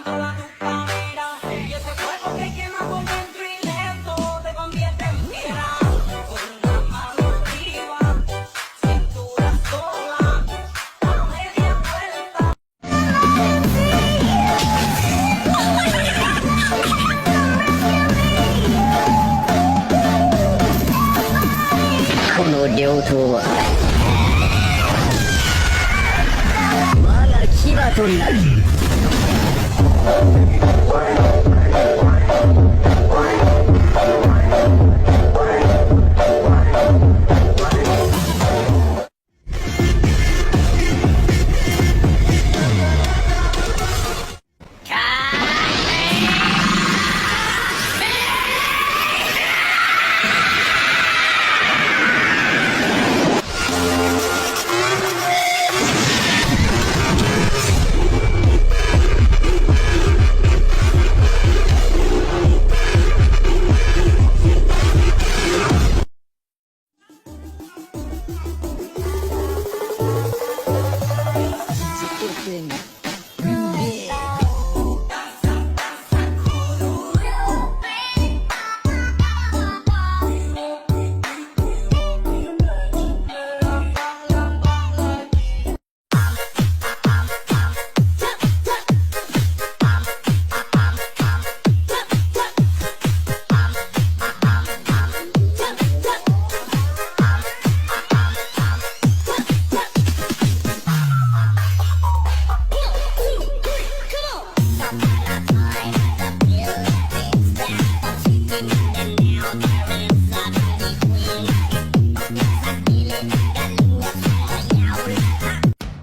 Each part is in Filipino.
toda tu camina. Y ese cuerpo que quema por dentro y lento te convierte en fiera. Con la mano arriba, cintura sola, a media vuelta.この両党は我が牙となる。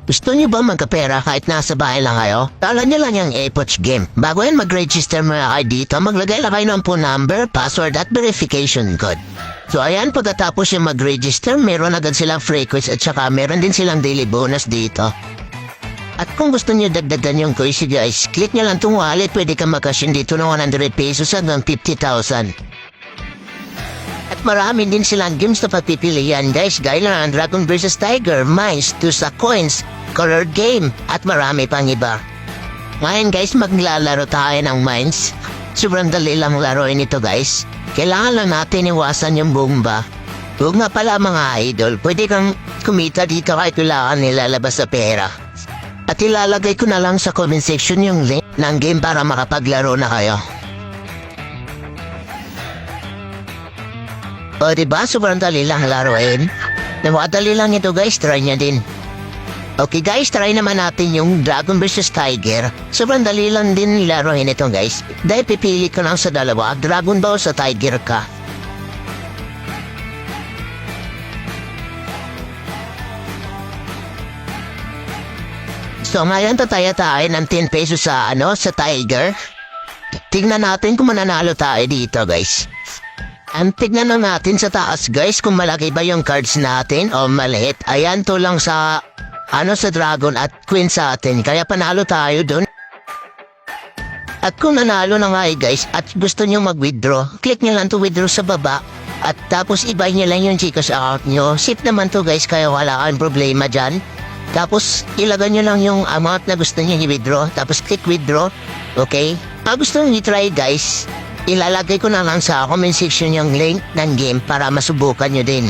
Gusto niyo ba magkapera kahit nasa bahay lang kayo? Tala niyo lang yung Apoch game. Bago yan mag-register mga kayo dito, maglagay lang kayo ng phone number, password at verification code. So ayan, pagkatapos yung mag-register, meron agad silang free quiz at saka meron din silang daily bonus dito. At kung gusto niyo dagdagan yung quiz guys, click niyo lang itong wallet, pwede ka mag-cash dito ng 100 pesos hanggang 50,000. At marami din silang games na pagpipilian guys, gaya ng Dragon vs Tiger, Mines, Tusa Coins, Color Game, at marami pang iba. Ngayon guys, maglalaro tayo ng Mines. Sobrang dali lang laruin ito guys. Kailangan lang natin iwasan yung bomba. Huwag nga pala mga idol, pwede kang kumita dito kahit wala kang nilalabas sa pera. At ilalagay ko na lang sa comment section yung link ng game para makapaglaro na kayo. O diba, sobrang dali lang laruin. Napakadali lang ito guys, try nyo din. Okay guys, try naman natin yung Dragon vs Tiger. Sobrang dali lang din laruin ito guys. Dahil pipili ka lang sa dalawa, Dragon ba o sa Tiger ka. So ngayon tataya tayo ng 10 pesos sa sa Tiger. Tingnan natin kung mananalo tayo dito guys. Tignan na natin sa taas guys kung malaki ba yung cards natin o maliit. Ayan to lang sa sa Dragon at Queen sa atin. Kaya panalo tayo dun. At kung nanalo na nga guys at gusto nyo mag-withdraw, click nyo lang to withdraw sa baba. At tapos ibay nyo lang yung Gcash account nyo. Safe naman to guys kaya wala kang problema dyan. Tapos ilagay nyo lang yung amount na gusto nyo i-withdraw. Tapos click withdraw. Okay? Gusto nyo i-try guys. Ilalagay ko na lang sa comment section yung link ng game para masubukan nyo din.